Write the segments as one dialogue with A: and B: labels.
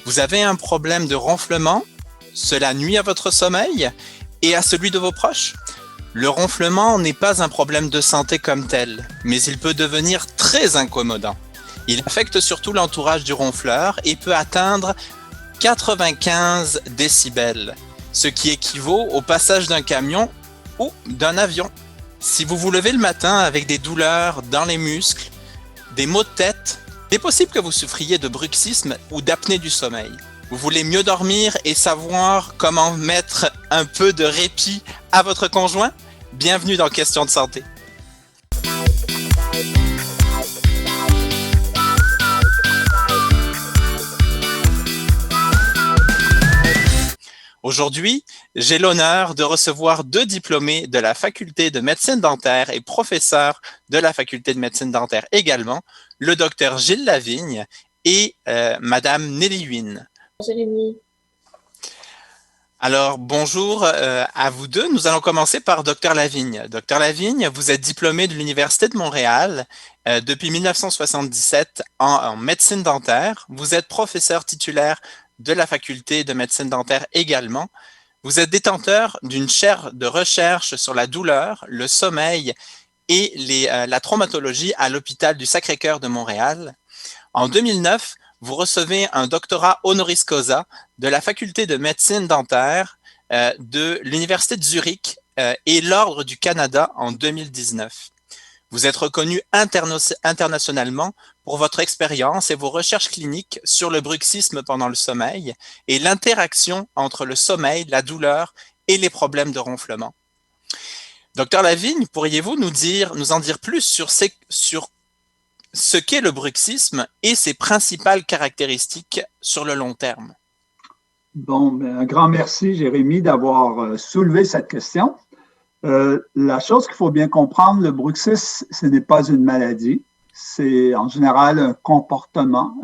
A: Vous avez un problème de ronflement? Cela nuit à votre sommeil et à celui de vos proches? Le ronflement n'est pas un problème de santé comme tel, mais il peut devenir très incommodant. Il affecte surtout l'entourage du ronfleur et peut atteindre 95 décibels, ce qui équivaut au passage d'un camion ou d'un avion. Si vous vous levez le matin avec des douleurs dans les muscles, des maux de tête, il est possible que vous souffriez de bruxisme ou d'apnée du sommeil. Vous voulez mieux dormir et savoir comment mettre un peu de répit à votre conjoint? Bienvenue dans Question de santé. Aujourd'hui, j'ai l'honneur de recevoir deux diplômés de la Faculté de médecine dentaire et professeurs de la Faculté de médecine dentaire également, le docteur Gilles Lavigne et Madame Nelly Huynh.
B: Jérémy.
A: Alors, bonjour à vous deux. Nous allons commencer par Dr Lavigne. Dr Lavigne, vous êtes diplômé de l'Université de Montréal depuis 1977 en médecine dentaire. Vous êtes professeur titulaire de la Faculté de médecine dentaire également. Vous êtes détenteur d'une chaire de recherche sur la douleur, le sommeil et la traumatologie à l'hôpital du Sacré-Cœur de Montréal. En 2009, vous recevez un doctorat honoris causa de la Faculté de médecine dentaire de l'Université de Zurich et l'Ordre du Canada en 2019. Vous êtes reconnu internationalement pour votre expérience et vos recherches cliniques sur le bruxisme pendant le sommeil et l'interaction entre le sommeil, la douleur et les problèmes de ronflement. Docteur Lavigne, pourriez-vous nous en dire plus sur ce qu'est le bruxisme et ses principales caractéristiques sur le long terme?
C: Bon, un grand merci, Jérémy, d'avoir soulevé cette question. La chose qu'il faut bien comprendre, le bruxisme, ce n'est pas une maladie. C'est en général un comportement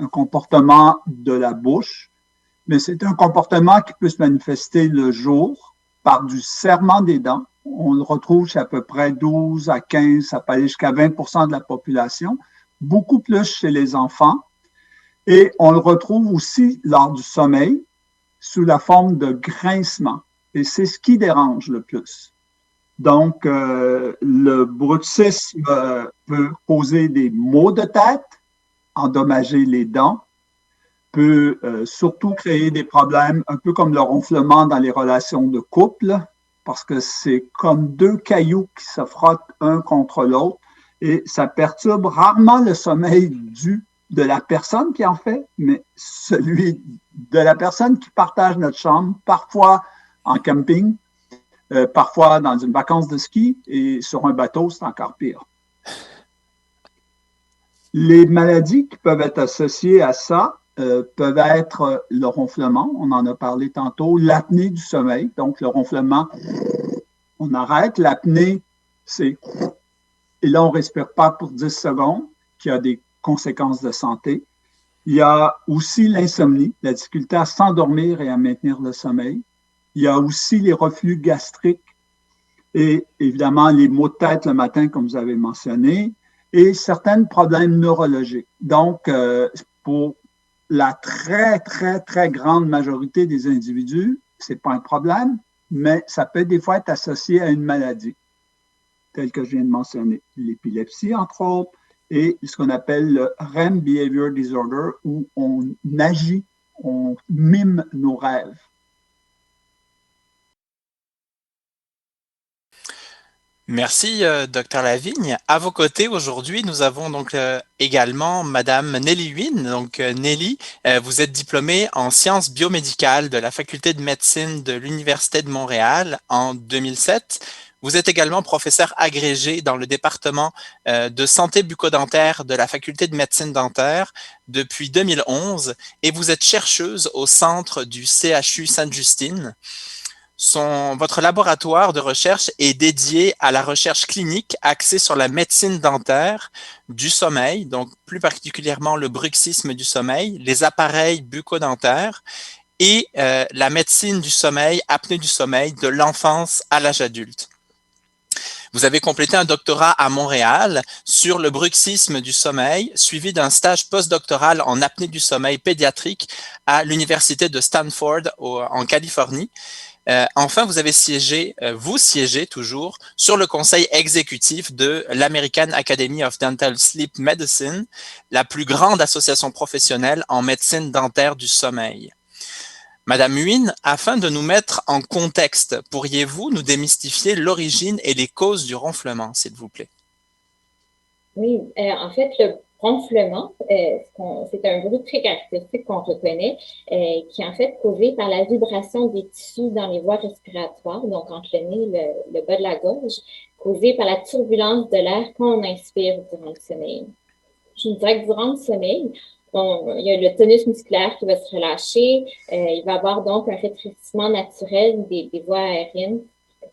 C: de la bouche, mais c'est un comportement qui peut se manifester le jour par du serrement des dents. On le retrouve chez à peu près 12 à 15, ça peut aller jusqu'à 20% de la population, beaucoup plus chez les enfants. Et on le retrouve aussi lors du sommeil sous la forme de grincement. Et c'est ce qui dérange le plus. Donc, le bruxisme peut causer des maux de tête, endommager les dents, peut surtout créer des problèmes, un peu comme le ronflement dans les relations de couple, parce que c'est comme deux cailloux qui se frottent un contre l'autre et ça perturbe rarement le sommeil de la personne qui en fait, mais celui de la personne qui partage notre chambre, parfois en camping, parfois dans une vacance de ski et sur un bateau, c'est encore pire. Les maladies qui peuvent être associées à ça peuvent être le ronflement, on en a parlé tantôt, l'apnée du sommeil, donc le ronflement, on arrête, l'apnée, c'est et là on ne respire pas pour 10 secondes, qui a des conséquences de santé. Il y a aussi l'insomnie, la difficulté à s'endormir et à maintenir le sommeil. Il y a aussi les reflux gastriques et évidemment les maux de tête le matin, comme vous avez mentionné, et certains problèmes neurologiques. Donc, pour la très, très, très grande majorité des individus, ce n'est pas un problème, mais ça peut des fois être associé à une maladie, telle que je viens de mentionner. L'épilepsie, entre autres, et ce qu'on appelle le REM Behavior Disorder, où on agit, on mime nos rêves.
A: Merci, Dr Lavigne. À vos côtés, aujourd'hui, nous avons donc également Madame Nelly Huynh. Donc, Nelly, vous êtes diplômée en sciences biomédicales de la Faculté de médecine de l'Université de Montréal en 2007. Vous êtes également professeur agrégé dans le département de santé bucco-dentaire de la Faculté de médecine dentaire depuis 2011 et vous êtes chercheuse au centre du CHU Sainte-Justine. Votre laboratoire de recherche est dédié à la recherche clinique axée sur la médecine dentaire du sommeil, donc plus particulièrement le bruxisme du sommeil, les appareils bucco-dentaires et la médecine du sommeil, apnée du sommeil, de l'enfance à l'âge adulte. Vous avez complété un doctorat à Montréal sur le bruxisme du sommeil, suivi d'un stage postdoctoral en apnée du sommeil pédiatrique à l'Université de Stanford en Californie. Enfin, vous siégez toujours sur le conseil exécutif de l'American Academy of Dental Sleep Medicine, la plus grande association professionnelle en médecine dentaire du sommeil. Madame Huynh, afin de nous mettre en contexte, pourriez-vous nous démystifier l'origine et les causes du ronflement, s'il vous plaît?
B: Oui, en fait, le ronflement, c'est un bruit très caractéristique qu'on reconnaît, qui est en fait causé par la vibration des tissus dans les voies respiratoires, donc entre le nez et le bas de la gorge, causé par la turbulence de l'air quand on inspire durant le sommeil. Je vous dirais que durant le sommeil, il y a le tonus musculaire qui va se relâcher. Il va y avoir donc un rétrécissement naturel des voies aériennes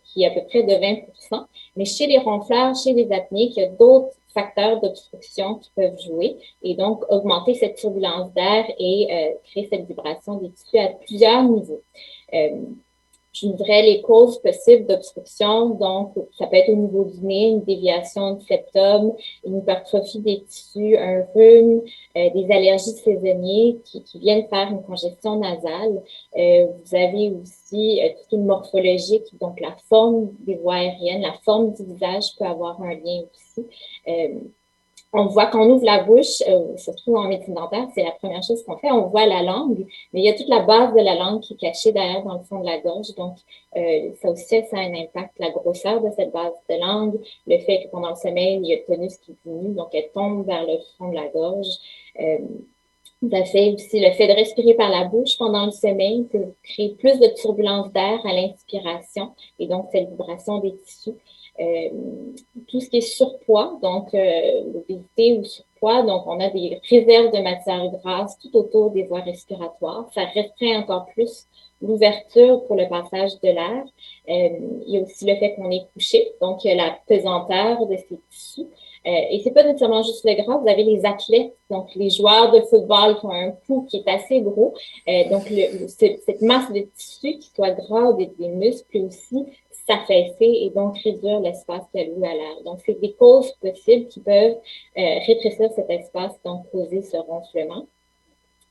B: qui est à peu près de 20%. Mais chez les ronfleurs, chez les apnées, il y a d'autres facteurs d'obstruction qui peuvent jouer et donc augmenter cette turbulence d'air et créer cette vibration des tissus à plusieurs niveaux. Je vous dirais les causes possibles d'obstruction, donc ça peut être au niveau du nez, une déviation du septum, une hypertrophie des tissus, un rhume, des allergies saisonnières qui viennent faire une congestion nasale. Vous avez aussi tout ce qui est morphologique, donc la forme des voies aériennes, la forme du visage peut avoir un lien aussi. On voit qu'on ouvre la bouche, surtout en médecine dentaire, c'est la première chose qu'on fait. On voit la langue, mais il y a toute la base de la langue qui est cachée derrière dans le fond de la gorge. Donc, ça aussi, ça a un impact. La grosseur de cette base de langue, le fait que pendant le sommeil, il y a le tonus qui diminue, donc elle tombe vers le fond de la gorge. Ça fait aussi le fait de respirer par la bouche pendant le sommeil peut créer plus de turbulence d'air à l'inspiration et donc cette vibration des tissus. Tout ce qui est surpoids, donc l'obésité ou surpoids, donc on a des réserves de matières grasses tout autour des voies respiratoires. Ça restreint encore plus l'ouverture pour le passage de l'air. Il y a aussi le fait qu'on est couché, donc il y a la pesanteur de ces tissus. Et c'est pas nécessairement juste le gras, vous avez les athlètes, donc les joueurs de football qui ont un pouls qui est assez gros. Donc cette masse de tissu, qui soit gras ou des muscles aussi, s'affaisser et donc réduire l'espace alloué à l'air. Donc, c'est des causes possibles qui peuvent rétrécir cet espace, donc causer ce ronflement.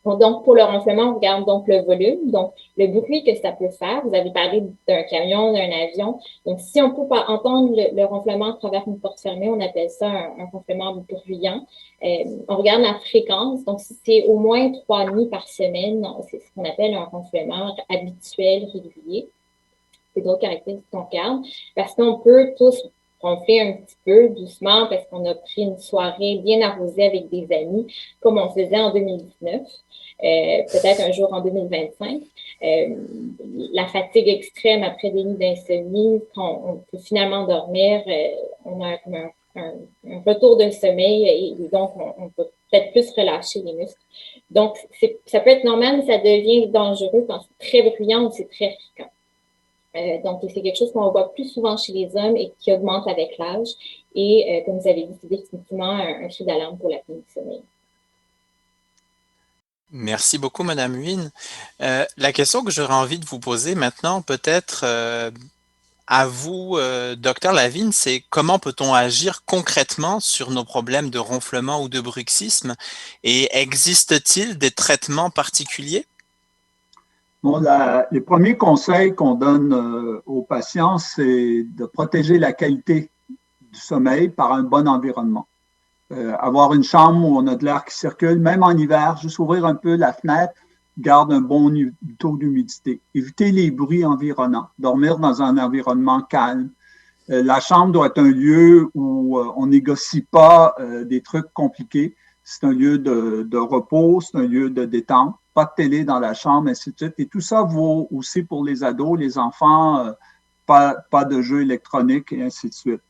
B: Donc, pour le ronflement, on regarde donc le volume, donc le bruit que ça peut faire. Vous avez parlé d'un camion, d'un avion. Donc, si on peut pas entendre le ronflement à travers une porte fermée, on appelle ça un ronflement bruyant. On regarde la fréquence. Donc, si c'est au moins 3 nuits par semaine, c'est ce qu'on appelle un ronflement habituel, régulier. C'est d'autres caractéristiques qu'on regarde, parce qu'on peut tous ronfler un petit peu doucement parce qu'on a pris une soirée bien arrosée avec des amis, comme on faisait en 2019, peut-être un jour en 2025. La fatigue extrême après des nuits d'insomnie, quand on peut finalement dormir, on a comme un retour de sommeil et donc on peut peut-être plus relâcher les muscles. Donc, ça peut être normal, mais ça devient dangereux quand c'est très bruyant ou c'est très fréquent. Donc, c'est quelque chose qu'on voit plus souvent chez les hommes et qui augmente avec l'âge. Et comme vous avez dit, c'est définitivement un cri d'alarme pour l'apnée du sommeil.
A: Merci beaucoup, Madame Huynh. La question que j'aurais envie de vous poser maintenant, peut-être à vous, Docteur Lavigne, c'est comment peut-on agir concrètement sur nos problèmes de ronflement ou de bruxisme? Et existe-t-il des traitements particuliers?
C: Bon, les premiers conseils qu'on donne aux patients, c'est de protéger la qualité du sommeil par un bon environnement. Avoir une chambre où on a de l'air qui circule, même en hiver, juste ouvrir un peu la fenêtre, garde un bon taux d'humidité. Éviter les bruits environnants, dormir dans un environnement calme. La chambre doit être un lieu où on négocie pas des trucs compliqués. C'est un lieu de repos, c'est un lieu de détente. Pas de télé dans la chambre, ainsi de suite. Et tout ça vaut aussi pour les ados, les enfants, pas de jeux électroniques et ainsi de suite.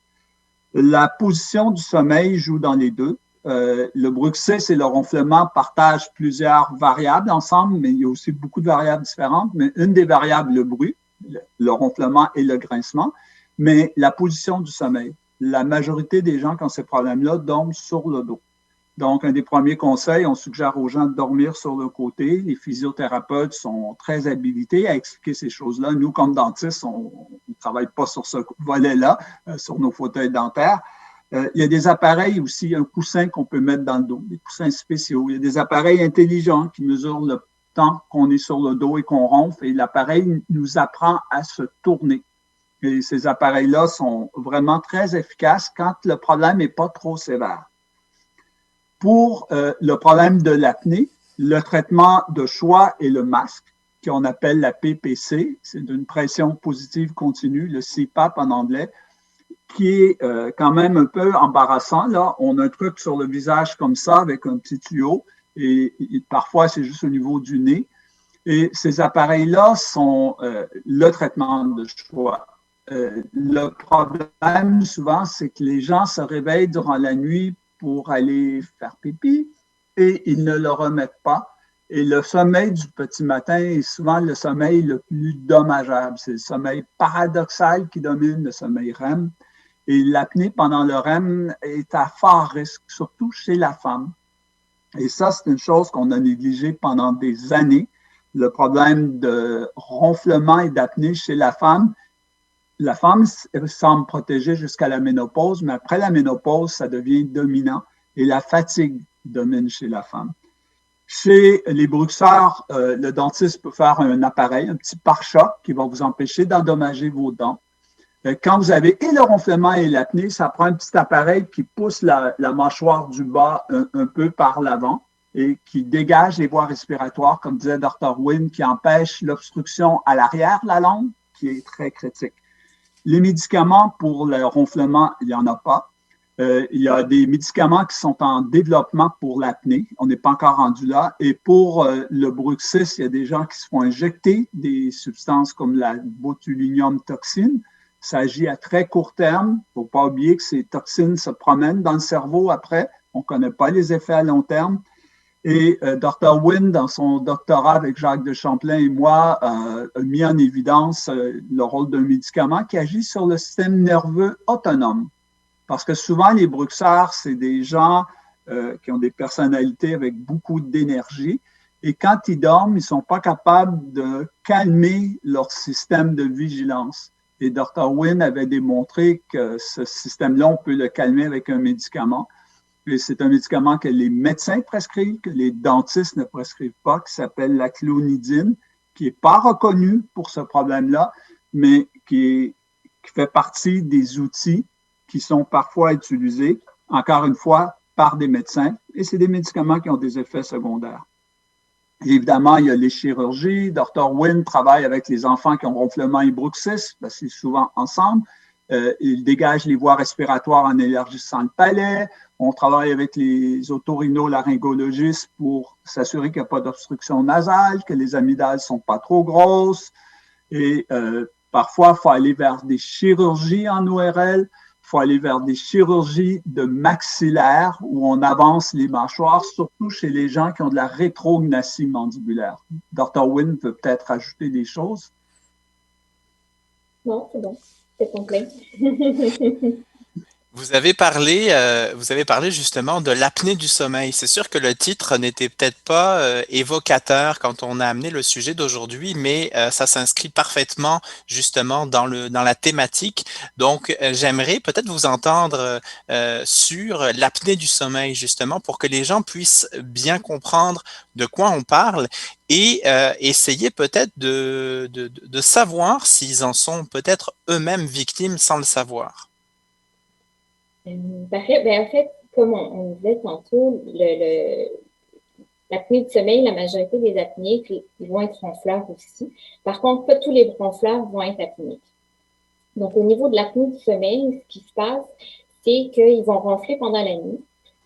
C: La position du sommeil joue dans les deux. Le bruxisme et le ronflement partagent plusieurs variables ensemble, mais il y a aussi beaucoup de variables différentes. Mais une des variables, le bruit, le ronflement et le grincement, mais la position du sommeil. La majorité des gens qui ont ces problèmes-là dorment sur le dos. Donc, un des premiers conseils, on suggère aux gens de dormir sur le côté. Les physiothérapeutes sont très habilités à expliquer ces choses-là. Nous, comme dentistes, on travaille pas sur ce volet-là, sur nos fauteuils dentaires. Il y a des appareils aussi, un coussin qu'on peut mettre dans le dos, des coussins spéciaux. Il y a des appareils intelligents qui mesurent le temps qu'on est sur le dos et qu'on ronfle, et l'appareil nous apprend à se tourner. Et ces appareils-là sont vraiment très efficaces quand le problème n'est pas trop sévère. Pour le problème de l'apnée, le traitement de choix est le masque, qu'on appelle la PPC, c'est d'une pression positive continue, le CPAP en anglais, qui est quand même un peu embarrassant. Là, on a un truc sur le visage comme ça, avec un petit tuyau, et parfois c'est juste au niveau du nez. Et ces appareils-là sont le traitement de choix. Le problème, souvent, c'est que les gens se réveillent durant la nuit pour aller faire pipi et ils ne le remettent pas. Et le sommeil du petit matin est souvent le sommeil le plus dommageable. C'est le sommeil paradoxal qui domine, le sommeil REM. Et l'apnée pendant le REM est à fort risque, surtout chez la femme. Et ça, c'est une chose qu'on a négligée pendant des années. Le problème de ronflement et d'apnée chez la femme semble protégée jusqu'à la ménopause, mais après la ménopause, ça devient dominant et la fatigue domine chez la femme. Chez les bruxeurs, le dentiste peut faire un appareil, un petit pare-choc qui va vous empêcher d'endommager vos dents. Quand vous avez et le ronflement et l'apnée, ça prend un petit appareil qui pousse la mâchoire du bas un peu par l'avant et qui dégage les voies respiratoires, comme disait Dr. Wynne, qui empêche l'obstruction à l'arrière de la langue, qui est très critique. Les médicaments pour le ronflement, il n'y en a pas. Il y a des médicaments qui sont en développement pour l'apnée. On n'est pas encore rendu là. Et pour le bruxisme, il y a des gens qui se font injecter des substances comme la botulinum toxine. Ça agit à très court terme. Il ne faut pas oublier que ces toxines se promènent dans le cerveau après. On ne connaît pas les effets à long terme. Et Dr. Wynne, dans son doctorat avec Jacques de Champlain et moi, a mis en évidence le rôle d'un médicament qui agit sur le système nerveux autonome. Parce que souvent, les bruxeurs, c'est des gens qui ont des personnalités avec beaucoup d'énergie. Et quand ils dorment, ils ne sont pas capables de calmer leur système de vigilance. Et Dr. Wynne avait démontré que ce système-là, on peut le calmer avec un médicament. Et c'est un médicament que les médecins prescrivent, que les dentistes ne prescrivent pas, qui s'appelle la clonidine, qui n'est pas reconnu pour ce problème-là, mais qui fait partie des outils qui sont parfois utilisés, encore une fois, par des médecins. Et c'est des médicaments qui ont des effets secondaires. Et évidemment, il y a les chirurgies. Dr. Wynne travaille avec les enfants qui ont ronflement et bruxisme, parce que c'est souvent ensemble. Il dégage les voies respiratoires en élargissant le palais. On travaille avec les otorhinolaryngologistes pour s'assurer qu'il n'y a pas d'obstruction nasale, que les amygdales ne sont pas trop grosses. Et parfois, il faut aller vers des chirurgies en ORL. Il faut aller vers des chirurgies de maxillaire où on avance les mâchoires, surtout chez les gens qui ont de la rétrognathie mandibulaire. Dr. Wynne peut peut-être ajouter des choses.
B: Non, c'est bon. C'est complet.
A: Vous avez parlé justement de l'apnée du sommeil. C'est sûr que le titre n'était peut-être pas évocateur quand on a amené le sujet d'aujourd'hui, mais ça s'inscrit parfaitement justement dans la thématique. Donc, j'aimerais peut-être vous entendre sur l'apnée du sommeil justement pour que les gens puissent bien comprendre de quoi on parle et essayer peut-être de savoir s'ils en sont peut-être eux-mêmes victimes sans le savoir.
B: Parfait. Ben, en fait, comme on disait tantôt, l'apnée du sommeil, la majorité des apnées, ils vont être ronfleurs aussi. Par contre, pas tous les ronfleurs vont être apnéiques. Donc, au niveau de l'apnée du sommeil, ce qui se passe, c'est qu'ils vont ronfler pendant la nuit.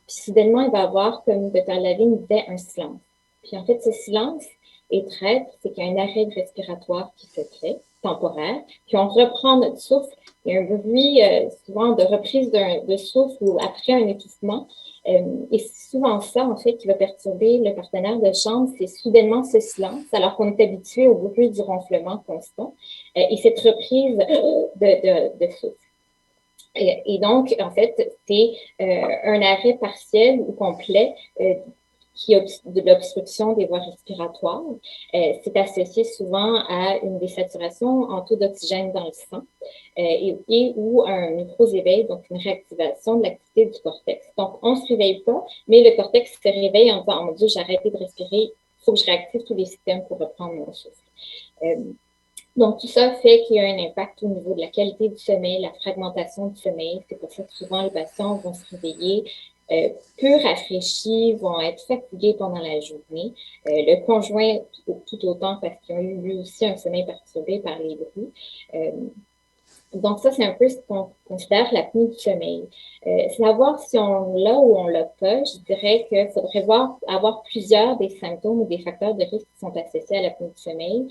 B: Puis, soudainement, il va y avoir, comme Dr. Lavigne disait, un silence. Puis, en fait, ce silence est traître, c'est qu'il y a un arrêt respiratoire qui se crée, temporaire, puis on reprend notre souffle. Il y a un bruit souvent de reprise de souffle ou après un étouffement. Et c'est souvent ça, en fait, qui va perturber le partenaire de chambre, c'est soudainement ce silence, alors qu'on est habitué au bruit du ronflement constant et cette reprise de souffle. Et donc, en fait, c'est un arrêt partiel ou complet de l'obstruction des voies respiratoires. C'est associé souvent à une désaturation en taux d'oxygène dans le sang et ou un micro-éveil, donc une réactivation de l'activité du cortex. Donc, on ne se réveille pas, mais le cortex se réveille en disant « Oh mon Dieu, j'ai arrêté de respirer, il faut que je réactive tous les systèmes pour reprendre mon souffle. » Donc, tout ça fait qu'il y a un impact au niveau de la qualité du sommeil, la fragmentation du sommeil. C'est pour ça que souvent, les patients vont se réveiller peu rafraîchis, vont être fatigués pendant la journée. Le conjoint, tout autant, parce qu'il a eu lui aussi un sommeil perturbé par les bruits. Donc, ça, c'est un peu ce qu'on considère l'apnée du sommeil. Savoir si on l'a ou on l'a pas, je dirais qu'il faudrait avoir plusieurs des symptômes ou des facteurs de risque qui sont associés à l'apnée du sommeil.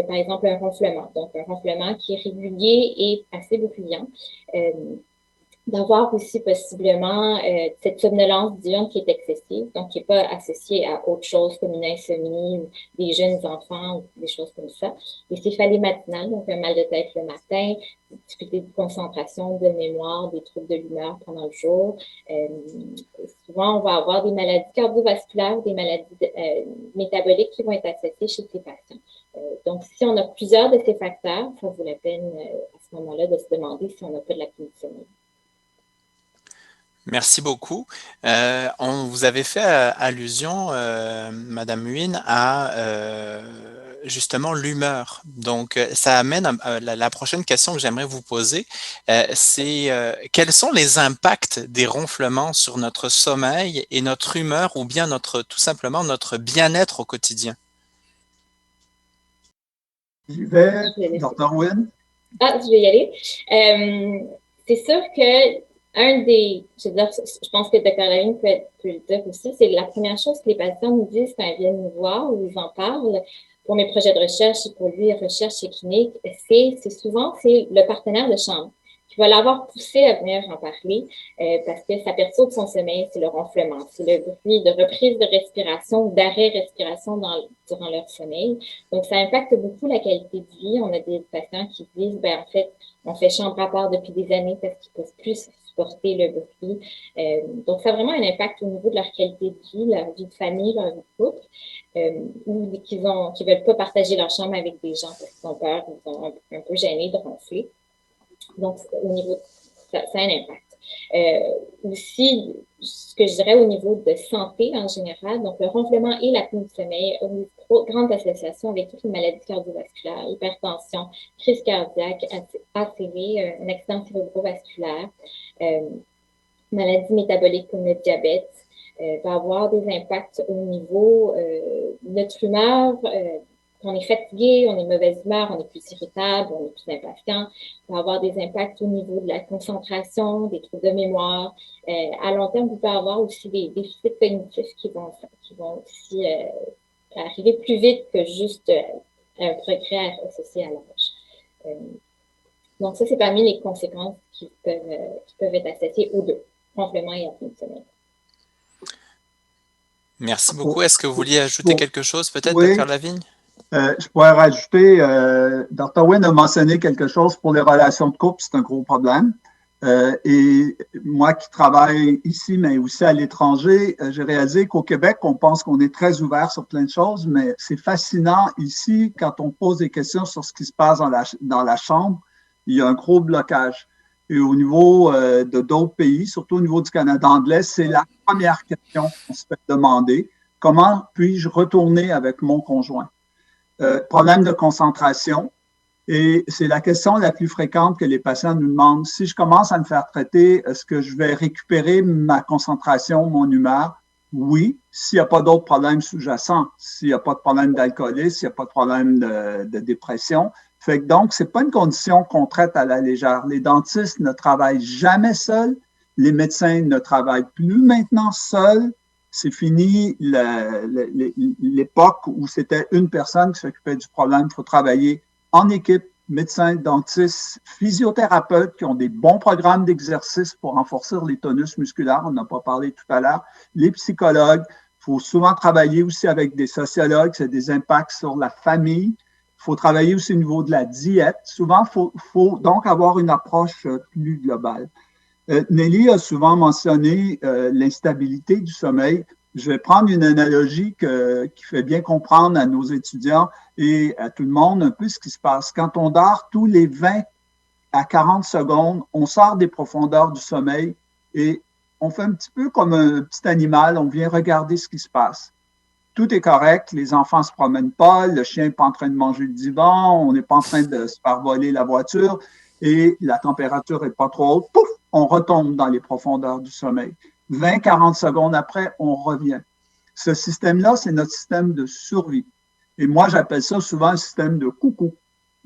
B: Par exemple, un ronflement. Donc, un ronflement qui est régulier et assez bruyant. D'avoir aussi possiblement cette somnolence diurne qui est excessive, donc qui n'est pas associée à autre chose comme une insomnie ou des jeunes enfants ou des choses comme ça. Les céphalées matinales, donc un mal de tête le matin, des difficultés de concentration, de mémoire, des troubles de l'humeur pendant le jour. Souvent, on va avoir des maladies cardiovasculaires, des maladies métaboliques qui vont être associées chez ces patients. Donc, si on a plusieurs de ces facteurs, ça vaut la peine à ce moment-là de se demander si on n'a pas de l'apnée du sommeil.
A: Merci beaucoup. Vous avez fait allusion, Madame Huynh, à justement l'humeur. Donc, ça amène à la prochaine question que j'aimerais vous poser. C'est quels sont les impacts des ronflements sur notre sommeil et notre humeur ou bien tout simplement notre bien-être au quotidien?
C: J'y vais, Dr. Huynh.
B: Je vais y aller. C'est sûr que je pense que Dr. Lavigne peut le dire aussi, c'est la première chose que les patients nous disent quand ils viennent nous voir ou ils en parlent pour mes projets de recherche et pour lui, recherche et clinique, c'est souvent le partenaire de chambre qui va l'avoir poussé à venir en parler parce que ça perturbe son sommeil, c'est le ronflement, c'est le bruit de reprise de respiration, d'arrêt respiration durant leur sommeil. Donc, ça impacte beaucoup la qualité de vie. On a des patients qui disent, en fait, on fait chambre à part depuis des années parce qu'ils ne peuvent plus supporter le bruit. Donc, ça a vraiment un impact au niveau de leur qualité de vie, leur vie de famille, leur vie de couple, ou qui ne veulent pas partager leur chambre avec des gens parce qu'ils ont peur, ils sont un peu gênés de ronfler. Donc, au niveau, ça a un impact. Aussi, ce que je dirais au niveau de santé en général, donc le ronflement et l'apnée du sommeil ont une grande association avec toutes les maladies cardiovasculaires, hypertension, crise cardiaque, ACV, un accident cérébrovasculaire, maladies métaboliques comme le diabète, va avoir des impacts au niveau de notre humeur. On est fatigué, on est de mauvaise humeur, on est plus irritable, on est plus impatient. On va avoir des impacts au niveau de la concentration, des troubles de mémoire. À long terme, vous pouvez avoir aussi des déficits cognitifs qui vont aussi arriver plus vite que juste un progrès associé à l'âge. Donc, ça, c'est parmi les conséquences qui peuvent être associées aux deux, ronflement et apnée du sommeil.
A: Merci beaucoup. Est-ce que vous vouliez ajouter quelque chose, peut-être,
C: oui.
A: Dr. Lavigne?
C: Je pourrais rajouter, Dr. Huynh a mentionné quelque chose pour les relations de couple, c'est un gros problème. Et moi qui travaille ici, mais aussi à l'étranger, j'ai réalisé qu'au Québec, on pense qu'on est très ouvert sur plein de choses, mais c'est fascinant ici, quand on pose des questions sur ce qui se passe dans la chambre, il y a un gros blocage. Et au niveau de d'autres pays, surtout au niveau du Canada anglais, c'est la première question qu'on se fait demander. Comment puis-je retourner avec mon conjoint? Problème de concentration. Et c'est la question la plus fréquente que les patients nous demandent. Si je commence à me faire traiter, est-ce que je vais récupérer ma concentration, mon humeur? Oui, s'il n'y a pas d'autres problèmes sous-jacents, s'il n'y a pas de problème d'alcoolisme, s'il n'y a pas de problème de dépression. Fait que donc, c'est pas une condition qu'on traite à la légère. Les dentistes ne travaillent jamais seuls. Les médecins ne travaillent plus maintenant seuls. C'est fini l'époque où c'était une personne qui s'occupait du problème. Il faut travailler en équipe, médecins, dentistes, physiothérapeutes qui ont des bons programmes d'exercice pour renforcer les tonus musculaires. On n'a pas parlé tout à l'heure. Les psychologues. Il faut souvent travailler aussi avec des sociologues. C'est des impacts sur la famille. Il faut travailler aussi au niveau de la diète. Souvent, il faut donc avoir une approche plus globale. Nelly a souvent mentionné l'instabilité du sommeil. Je vais prendre une analogie qui fait bien comprendre à nos étudiants et à tout le monde un peu ce qui se passe. Quand on dort, tous les 20 à 40 secondes, on sort des profondeurs du sommeil et on fait un petit peu comme un petit animal, on vient regarder ce qui se passe. Tout est correct, les enfants ne se promènent pas, le chien n'est pas en train de manger le divan, on n'est pas en train de se faire voler la voiture et la température n'est pas trop haute. Pouf, on retombe dans les profondeurs du sommeil. 20-40 secondes après, on revient. Ce système-là, c'est notre système de survie. Et moi, j'appelle ça souvent un système de coucou.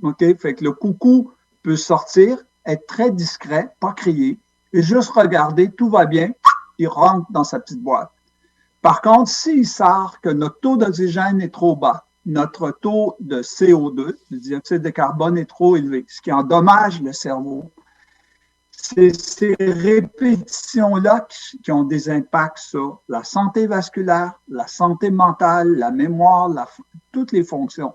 C: OK? Fait que le coucou peut sortir, être très discret, pas crier, et juste regarder, tout va bien, il rentre dans sa petite boîte. Par contre, s'il sort que notre taux d'oxygène est trop bas, notre taux de CO2, le dioxyde de carbone, est trop élevé, ce qui endommage le cerveau, c'est ces répétitions-là qui ont des impacts sur la santé vasculaire, la santé mentale, la mémoire, toutes les fonctions.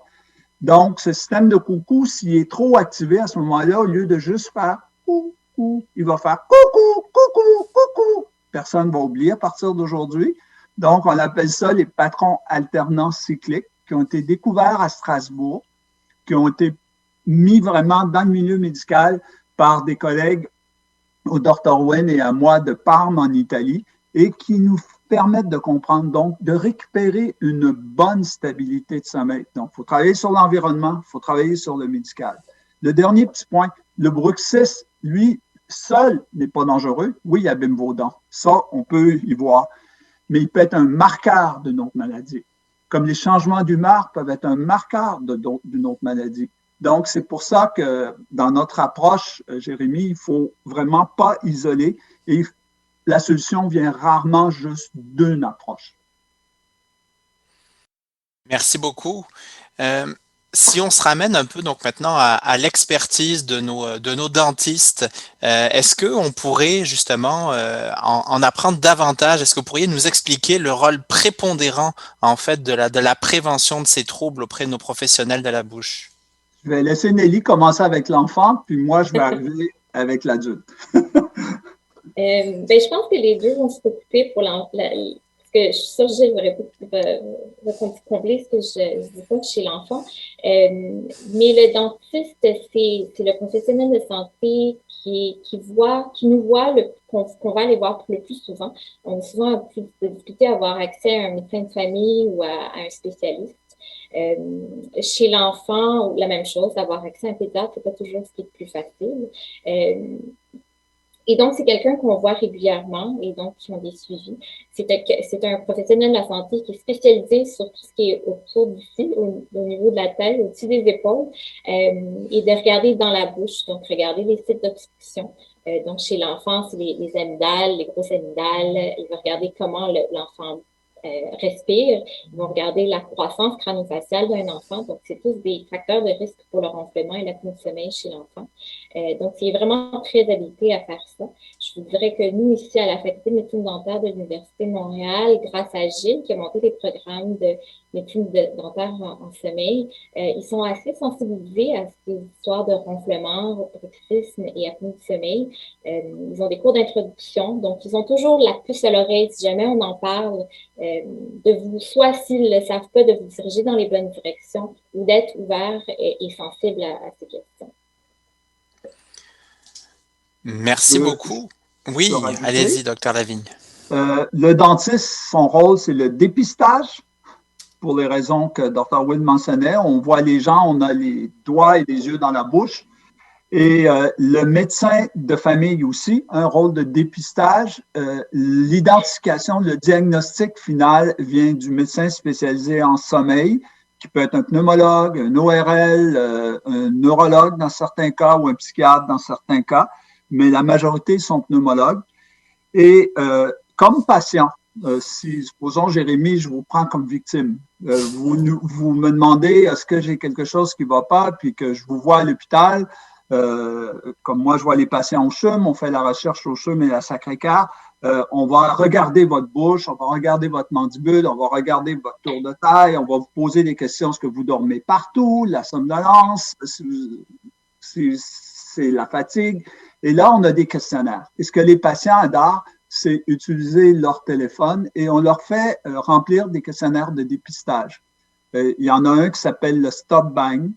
C: Donc, ce système de coucou, s'il est trop activé à ce moment-là, au lieu de juste faire coucou, il va faire coucou, coucou, coucou. Personne ne va oublier à partir d'aujourd'hui. Donc, on appelle ça les patrons alternants cycliques qui ont été découverts à Strasbourg, qui ont été mis vraiment dans le milieu médical par des collègues au Dr. Wen et à moi de Parme en Italie et qui nous permettent de comprendre, donc, de récupérer une bonne stabilité de sommeil. Donc, il faut travailler sur l'environnement, il faut travailler sur le médical. Le dernier petit point, le bruxisme, lui, seul n'est pas dangereux. Oui, il abîme vos dents. Ça, on peut y voir. Mais il peut être un marqueur d'une autre maladie. Comme les changements d'humeur peuvent être un marqueur d'une autre maladie. Donc, c'est pour ça que dans notre approche, Jérémy, il ne faut vraiment pas isoler et la solution vient rarement juste d'une approche.
A: Merci beaucoup. Si on se ramène un peu donc maintenant à l'expertise de nos dentistes, est-ce qu'on pourrait justement en apprendre davantage? Est-ce que vous pourriez nous expliquer le rôle prépondérant en fait de la prévention de ces troubles auprès de nos professionnels de la bouche?
C: Je vais laisser Nelly commencer avec l'enfant, puis moi, je vais arriver avec l'adulte.
B: Je pense que les deux vont s'occuper pour parce que ça, je vais combler ce que je dis pas chez l'enfant. Mais le dentiste, c'est le professionnel de santé qui nous voit, qu'on va aller voir le plus souvent. On a souvent plus de difficulté à avoir accès à un médecin de famille ou à un spécialiste. Chez l'enfant, la même chose, avoir accès à un pédiatre, c'est pas toujours ce qui est le plus facile. Et donc, c'est quelqu'un qu'on voit régulièrement et donc qui ont des suivis. C'est un professionnel de la santé qui est spécialisé sur tout ce qui est autour d'ici, au niveau de la tête, au-dessus des épaules, et de regarder dans la bouche, donc regarder les sites d'obstruction. Donc, chez l'enfant, c'est les amygdales, les grosses amygdales. Il va regarder comment l'enfant respire. Ils vont regarder la croissance crânio-faciale d'un enfant. Donc, c'est tous des facteurs de risque pour le ronflement et l'apnée de sommeil chez l'enfant. Donc, c'est vraiment très habilité à faire ça. Je vous dirais que nous, ici, à la Faculté de médecine dentaire de l'Université de Montréal, grâce à Gilles, qui a monté des programmes de médecine dentaire en sommeil, ils sont assez sensibilisés à ces histoires de ronflement, bruxisme et apnée du sommeil. Ils ont des cours d'introduction, donc ils ont toujours la puce à l'oreille si jamais on en parle, soit s'ils ne le savent pas, de vous diriger dans les bonnes directions ou d'être ouvert et sensible à ces questions.
A: Merci beaucoup. Oui, allez-y, docteur Lavigne.
C: Le dentiste, son rôle, c'est le dépistage. Pour les raisons que Dr. Will mentionnait, on voit les gens, on a les doigts et les yeux dans la bouche. Et le médecin de famille aussi, un rôle de dépistage. L'identification, le diagnostic final vient du médecin spécialisé en sommeil, qui peut être un pneumologue, un ORL, un neurologue dans certains cas ou un psychiatre dans certains cas, mais la majorité sont pneumologues. Et comme patient, supposons, Jérémy, je vous prends comme victime. Vous me demandez, est-ce que j'ai quelque chose qui ne va pas, puis que je vous vois à l'hôpital, comme moi, je vois les patients au CHUM, on fait la recherche au CHUM et à Sacré-Cœur, on va regarder votre bouche, on va regarder votre mandibule, on va regarder votre tour de taille, on va vous poser des questions, est-ce que vous dormez partout, la somnolence, c'est la fatigue. Et là, on a des questionnaires. Et ce que les patients adorent, c'est utiliser leur téléphone et on leur fait remplir des questionnaires de dépistage. Il y en a un qui s'appelle le Stop Bang,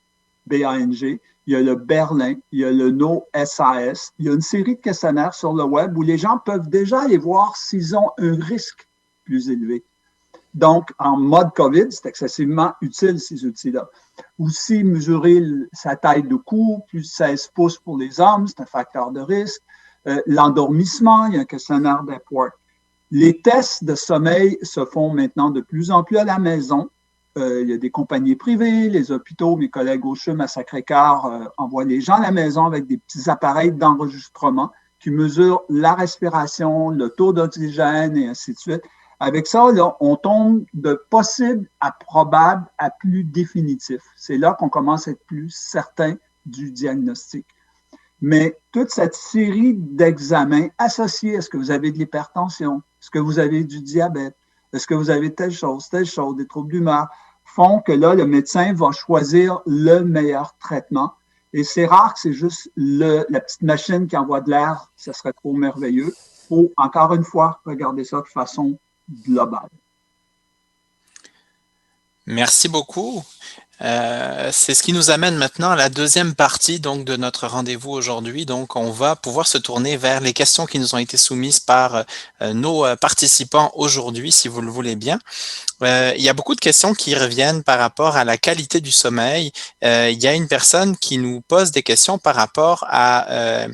C: B-A-N-G. Il y a le Berlin, il y a le No SAS. Il y a une série de questionnaires sur le web où les gens peuvent déjà aller voir s'ils ont un risque plus élevé. Donc, en mode COVID, c'est excessivement utile, ces outils-là. Aussi, mesurer sa taille de cou, plus 16 pouces pour les hommes, c'est un facteur de risque. L'endormissement, il y a un questionnaire d'Epworth. Les tests de sommeil se font maintenant de plus en plus à la maison. Il y a des compagnies privées, les hôpitaux, mes collègues au CHUM à Sacré-Cœur envoient les gens à la maison avec des petits appareils d'enregistrement qui mesurent la respiration, le taux d'oxygène et ainsi de suite. Avec ça, là, on tombe de possible à probable à plus définitif. C'est là qu'on commence à être plus certain du diagnostic. Mais toute cette série d'examens associés, est-ce que vous avez de l'hypertension? Est-ce que vous avez du diabète? Est-ce que vous avez telle chose, des troubles d'humeur, font que là, le médecin va choisir le meilleur traitement. Et c'est rare que c'est juste la petite machine qui envoie de l'air, ça serait trop merveilleux. Il faut, encore une fois, regarder ça de façon globale.
A: Merci beaucoup. C'est ce qui nous amène maintenant à la deuxième partie donc de notre rendez-vous aujourd'hui. Donc, on va pouvoir se tourner vers les questions qui nous ont été soumises par nos participants aujourd'hui, si vous le voulez bien. Il y a beaucoup de questions qui reviennent par rapport à la qualité du sommeil. Il y a une personne qui nous pose des questions par rapport à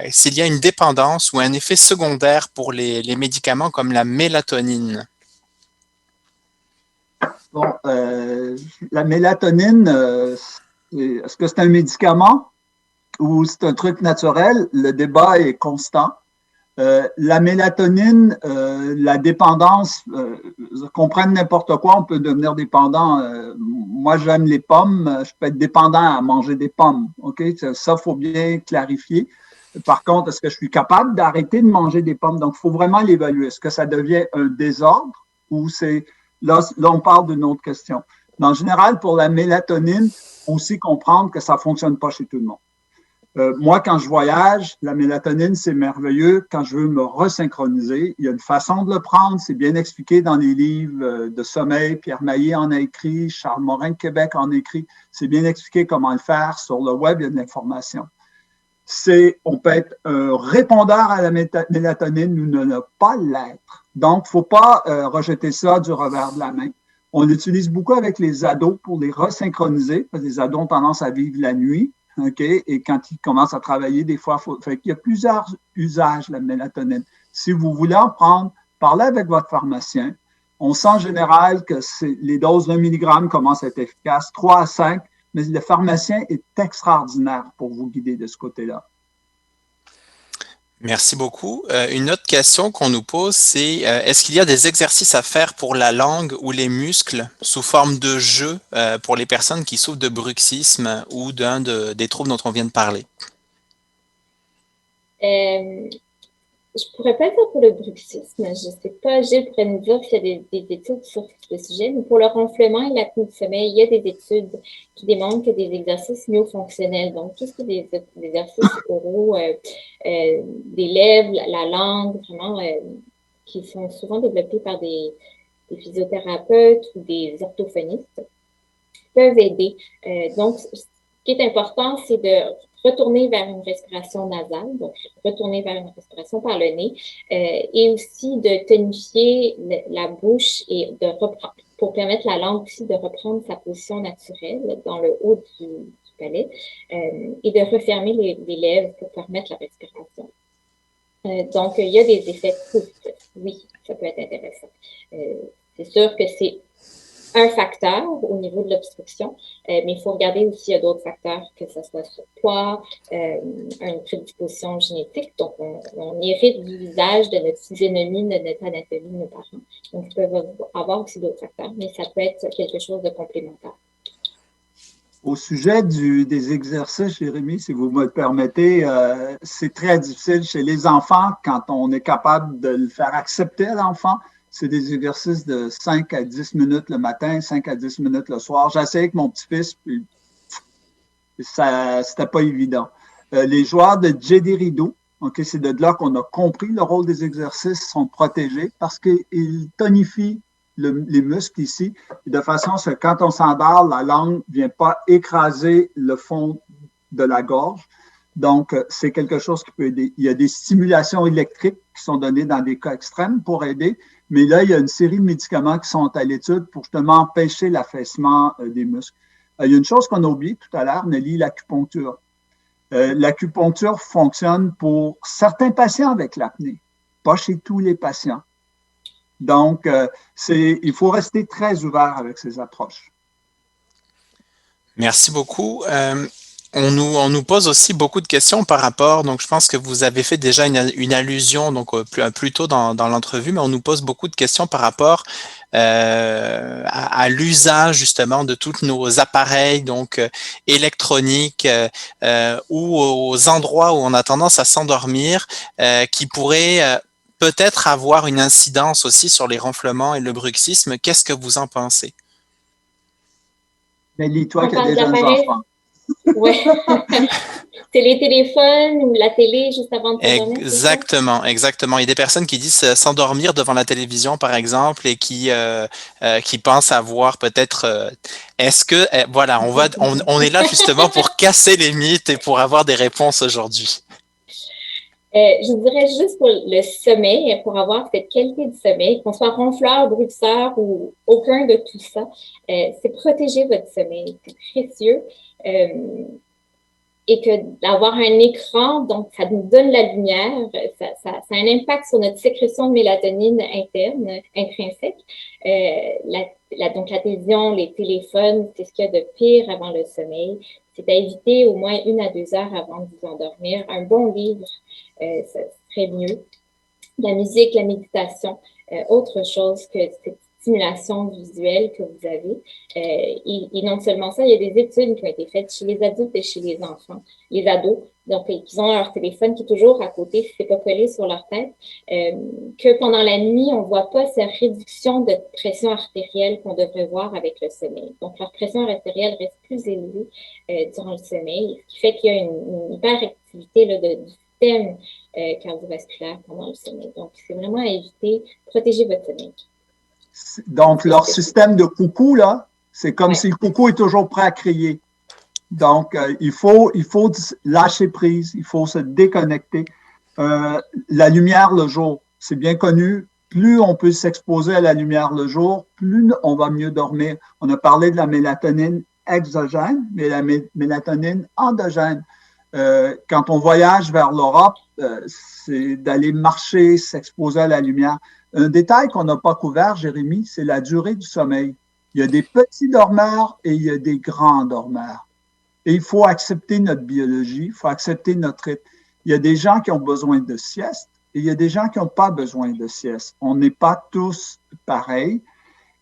A: s'il y a une dépendance ou un effet secondaire pour les médicaments comme la mélatonine.
C: Bon, la mélatonine, est-ce que c'est un médicament ou c'est un truc naturel? Le débat est constant. La mélatonine, la dépendance, qu'on prenne n'importe quoi, on peut devenir dépendant. Moi, j'aime les pommes, je peux être dépendant à manger des pommes. OK? Ça, faut bien clarifier. Par contre, est-ce que je suis capable d'arrêter de manger des pommes? Donc, il faut vraiment l'évaluer. Est-ce que ça devient un désordre ou c'est... Là, on parle d'une autre question. Mais en général, pour la mélatonine, il faut aussi comprendre que ça ne fonctionne pas chez tout le monde. Moi, quand je voyage, la mélatonine, c'est merveilleux. Quand je veux me resynchroniser, il y a une façon de le prendre. C'est bien expliqué dans les livres de sommeil. Pierre Maillet en a écrit, Charles Morin de Québec en a écrit. C'est bien expliqué comment le faire. Sur le web, il y a de l'information. On peut être un répondeur à la mélatonine ou ne pas l'être. Donc, il ne faut pas rejeter ça du revers de la main. On l'utilise beaucoup avec les ados pour les resynchroniser, parce que les ados ont tendance à vivre la nuit, OK? Et quand ils commencent à travailler, des fois, il y a plusieurs usages de la mélatonine. Si vous voulez en prendre, parlez avec votre pharmacien. On sent en général que les doses d'1 milligramme commencent à être efficaces, 3 à 5, mais le pharmacien est extraordinaire pour vous guider de ce côté-là.
A: Merci beaucoup. Une autre question qu'on nous pose, c'est est-ce qu'il y a des exercices à faire pour la langue ou les muscles sous forme de jeu pour les personnes qui souffrent de bruxisme ou des troubles dont on vient de parler?
B: Je ne pourrais pas dire pour le bruxisme. Je ne sais pas, Gilles pourrait nous dire s'il y a des études sur ce sujet, mais pour le ronflement et l'apnée du sommeil, il y a des études qui démontrent que des exercices myofonctionnels, donc tout ce qui est des exercices oraux, des lèvres, la langue, vraiment, qui sont souvent développés par des physiothérapeutes ou des orthophonistes, peuvent aider. Donc, ce qui est important, c'est de retourner vers une respiration nasale, donc retourner vers une respiration par le nez, et aussi de tonifier la bouche et de reprendre, pour permettre la langue aussi de reprendre sa position naturelle dans le haut du palais, et de refermer les lèvres pour permettre la respiration. Donc, il y a des effets positifs. Oui, ça peut être intéressant. C'est sûr que c'est un facteur au niveau de l'obstruction, mais il faut regarder aussi, il y a d'autres facteurs, que ce soit surpoids, une prédisposition génétique. Donc, on hérite du visage, de notre physionomie, de notre anatomie de nos parents. Donc, ils peuvent avoir aussi d'autres facteurs, mais ça peut être quelque chose de complémentaire.
C: Au sujet des exercices, Jérémy, si vous me le permettez, c'est très difficile chez les enfants quand on est capable de le faire accepter à l'enfant. C'est des exercices de 5 à 10 minutes le matin, 5 à 10 minutes le soir. J'ai essayé avec mon petit-fils, puis c'était pas évident. Les joueurs de didgeridoo, OK, c'est de là qu'on a compris le rôle des exercices, sont protégés parce qu'ils tonifient les muscles ici, de façon à ce que quand on s'emballe, la langue ne vient pas écraser le fond de la gorge. Donc, c'est quelque chose qui peut aider. Il y a des stimulations électriques qui sont données dans des cas extrêmes pour aider, mais là, il y a une série de médicaments qui sont à l'étude pour justement empêcher l'affaissement des muscles. Il y a une chose qu'on a oubliée tout à l'heure, Nelly, l'acupuncture. L'acupuncture fonctionne pour certains patients avec l'apnée, pas chez tous les patients. Donc, il faut rester très ouvert avec ces approches.
A: Merci beaucoup. On nous pose aussi beaucoup de questions par rapport, donc je pense que vous avez fait déjà une allusion donc plus tôt dans l'entrevue, mais on nous pose beaucoup de questions par rapport à l'usage justement de tous nos appareils donc électroniques ou aux endroits où on a tendance à s'endormir qui pourraient peut-être avoir une incidence aussi sur les ronflements et le bruxisme. Qu'est-ce que vous en pensez?
C: Nelly, toi qui as des jeunes enfants.
B: Oui. C'est les téléphones ou la télé juste avant de s'endormir?
A: Exactement, exactement. Il y a des personnes qui disent s'endormir devant la télévision, par exemple, et qui pensent avoir peut-être. Est-ce que voilà, on est là justement pour casser les mythes et pour avoir des réponses aujourd'hui.
B: Je dirais juste pour le sommeil, pour avoir cette qualité de sommeil, qu'on soit ronfleur, bruxeur ou aucun de tout ça, c'est protéger votre sommeil. C'est précieux. Et que d'avoir un écran, donc ça nous donne la lumière, ça a un impact sur notre sécrétion de mélatonine intrinsèque. Donc la télévision, les téléphones, c'est ce qu'il y a de pire avant le sommeil. C'est à éviter au moins 1 à 2 heures avant de vous endormir. Un bon livre, ça serait mieux. La musique, la méditation, autre chose que cette stimulation visuelle que vous avez. Et non seulement ça, il y a des études qui ont été faites chez les adultes et chez les enfants, les ados, donc ils ont leur téléphone qui est toujours à côté, si c'est pas collé sur leur tête, que pendant la nuit, on voit pas cette réduction de pression artérielle qu'on devrait voir avec le sommeil. Donc, leur pression artérielle reste plus élevée durant le sommeil, ce qui fait qu'il y a une hyperactivité là, du système cardiovasculaire pendant le sommeil. Donc, c'est vraiment à éviter, protéger votre sommeil.
C: Donc, leur système de coucou, là, c'est comme si le coucou est toujours prêt à crier. Donc, il faut lâcher prise, il faut se déconnecter. La lumière le jour, c'est bien connu. Plus on peut s'exposer à la lumière le jour, plus on va mieux dormir. On a parlé de la mélatonine exogène, mais la mélatonine endogène. Quand on voyage vers l'Europe, c'est d'aller marcher, s'exposer à la lumière. Un détail qu'on n'a pas couvert, Jérémy, c'est la durée du sommeil. Il y a des petits dormeurs et il y a des grands dormeurs. Et il faut accepter notre biologie, il faut accepter notre rythme. Il y a des gens qui ont besoin de sieste et il y a des gens qui n'ont pas besoin de sieste. On n'est pas tous pareils.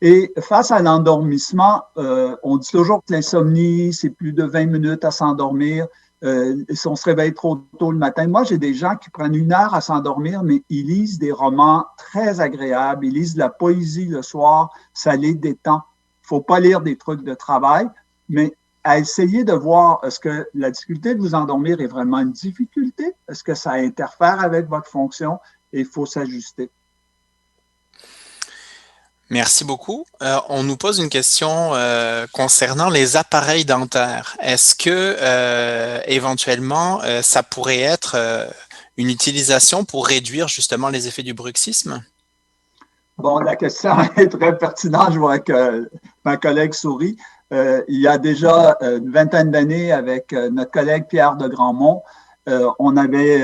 C: Et face à l'endormissement, on dit toujours que l'insomnie, c'est plus de 20 minutes à s'endormir. Si on se réveille trop tôt le matin. Moi, j'ai des gens qui prennent 1 heure à s'endormir, mais ils lisent des romans très agréables, ils lisent de la poésie le soir, ça les détend. Il ne faut pas lire des trucs de travail, mais à essayer de voir est-ce que la difficulté de vous endormir est vraiment une difficulté, est-ce que ça interfère avec votre fonction et il faut s'ajuster.
A: Merci beaucoup. On nous pose une question concernant les appareils dentaires. Est-ce que éventuellement ça pourrait être une utilisation pour réduire justement les effets du bruxisme?
C: Bon, la question est très pertinente. Je vois que ma collègue sourit. Il y a déjà une vingtaine d'années avec notre collègue Pierre de Grandmont, on avait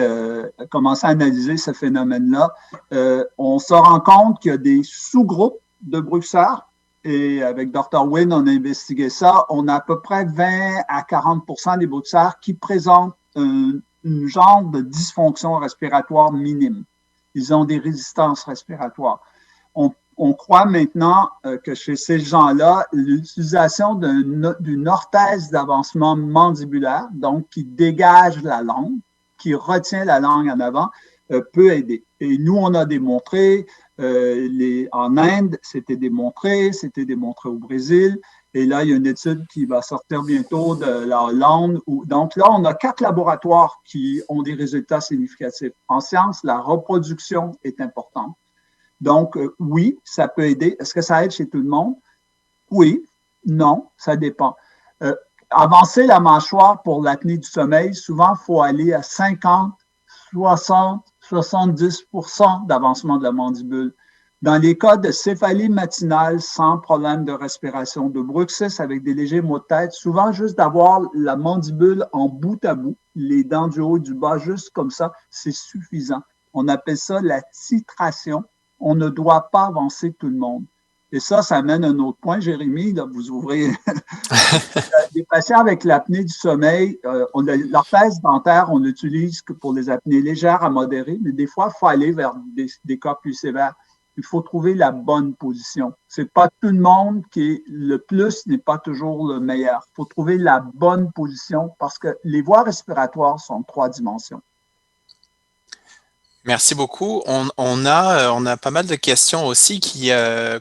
C: commencé à analyser ce phénomène-là. On se rend compte qu'il y a des sous-groupes de bruxeurs et avec Dr. Wynn, on a investigué ça. On a à peu près 20 à 40% des bruxeurs qui présentent une genre de dysfonction respiratoire minime. Ils ont des résistances respiratoires. On croit maintenant que chez ces gens-là, l'utilisation d'une orthèse d'avancement mandibulaire, donc qui dégage la langue, qui retient la langue en avant, peut aider. Et nous, on a démontré, en Inde, c'était démontré au Brésil, Et là, il y a une étude qui va sortir bientôt de la Hollande. Donc là, on a 4 laboratoires qui ont des résultats significatifs. En sciences, la reproduction est importante. Donc, oui, ça peut aider. Est-ce que ça aide chez tout le monde? Oui, non, ça dépend. Avancer la mâchoire pour l'apnée du sommeil, souvent, il faut aller à 50, 60, 70% d'avancement de la mandibule. Dans les cas de céphalie matinale sans problème de respiration, de bruxisme avec des légers maux de tête, souvent juste d'avoir la mandibule en bout à bout, les dents du haut et du bas, juste comme ça, c'est suffisant. On appelle ça la titration. On ne doit pas avancer tout le monde. Et ça amène à un autre point, Jérémy, là, vous ouvrez des patients avec l'apnée du sommeil, l'orthèse dentaire, on l'utilise que pour les apnées légères à modérées, mais des fois, il faut aller vers des cas plus sévères. Il faut trouver la bonne position. C'est pas tout le monde qui est le plus n'est pas toujours le meilleur. Il faut trouver la bonne position parce que les voies respiratoires sont de 3 dimensions.
A: Merci beaucoup. On a pas mal de questions aussi qui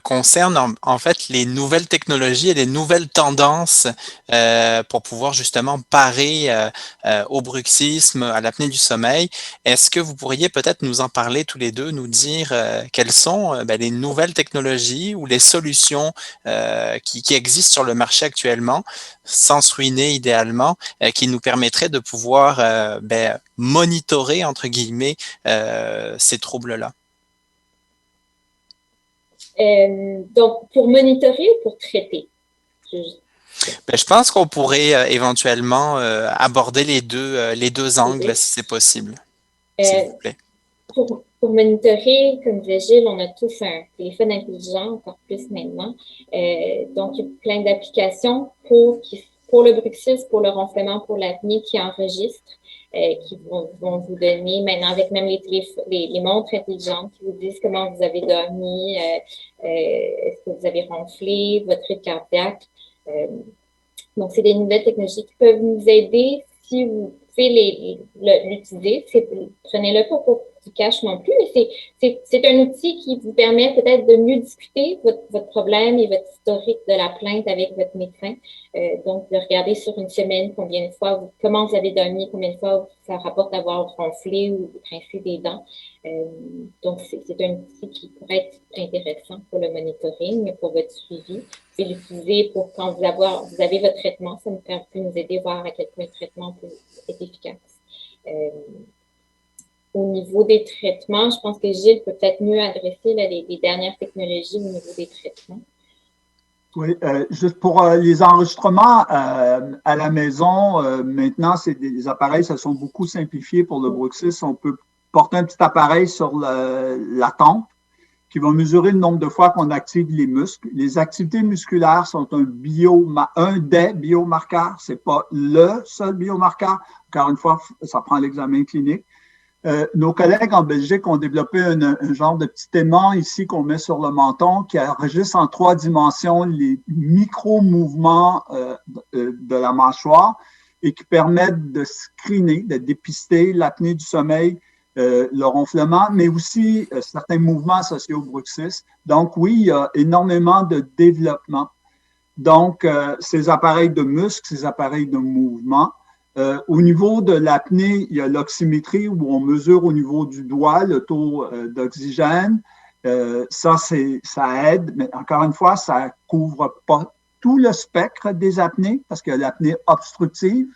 A: concernent en fait les nouvelles technologies et les nouvelles tendances pour pouvoir justement parer au bruxisme, à l'apnée du sommeil. Est-ce que vous pourriez peut-être nous en parler tous les deux, nous dire quelles sont les nouvelles technologies ou les solutions qui existent sur le marché actuellement, sans se ruiner idéalement, qui nous permettraient de pouvoir monitorer, entre guillemets, ces troubles-là?
B: Donc, pour monitorer ou pour traiter?
A: Je pense qu'on pourrait éventuellement aborder les deux angles, si c'est possible, s'il vous plaît.
B: Pour monitorer, comme disait Gilles, on a tous un téléphone intelligent, encore plus maintenant. Donc, il y a plein d'applications pour le bruxisme, pour le ronflement, pour l'apnée qui enregistrent, qui vont vous donner, maintenant avec même les montres intelligentes qui vous disent comment vous avez dormi, est-ce que vous avez ronflé, votre rythme cardiaque. Donc, c'est des nouvelles technologies qui peuvent nous aider si vous pouvez l'utiliser. Prenez-le pas pour du cash non plus, mais c'est un outil qui vous permet peut-être de mieux discuter votre problème et votre historique de la plainte avec votre médecin. Donc, de regarder sur une semaine comment vous avez dormi, combien de fois ça rapporte d'avoir ronflé ou grincé des dents. Donc, c'est un outil qui pourrait être intéressant pour le monitoring, pour votre suivi. Vous pouvez l'utiliser pour quand vous avez votre traitement. Ça peut nous aider à voir à quel point le traitement peut être efficace. Au niveau des traitements, je pense que Gilles peut peut-être mieux adresser les dernières technologies au niveau des traitements.
C: Oui, juste pour les enregistrements à la maison, maintenant, des appareils se sont beaucoup simplifiés pour le bruxisme. On peut porter un petit appareil sur la tempe qui va mesurer le nombre de fois qu'on active les muscles. Les activités musculaires sont un des biomarqueurs. C'est pas le seul biomarqueur. Encore une fois, ça prend l'examen clinique. Nos collègues en Belgique ont développé un genre de petit aimant ici qu'on met sur le menton qui enregistre en 3 dimensions les micro-mouvements de la mâchoire et qui permettent de screener, de dépister l'apnée du sommeil, le ronflement, mais aussi certains mouvements associés au bruxisme. Donc oui, il y a énormément de développement. Donc, ces appareils de muscles, ces appareils de mouvement. Au niveau de l'apnée, il y a l'oxymétrie où on mesure au niveau du doigt le taux d'oxygène. Ça aide, mais encore une fois, ça ne couvre pas tout le spectre des apnées parce qu'il y a l'apnée obstructive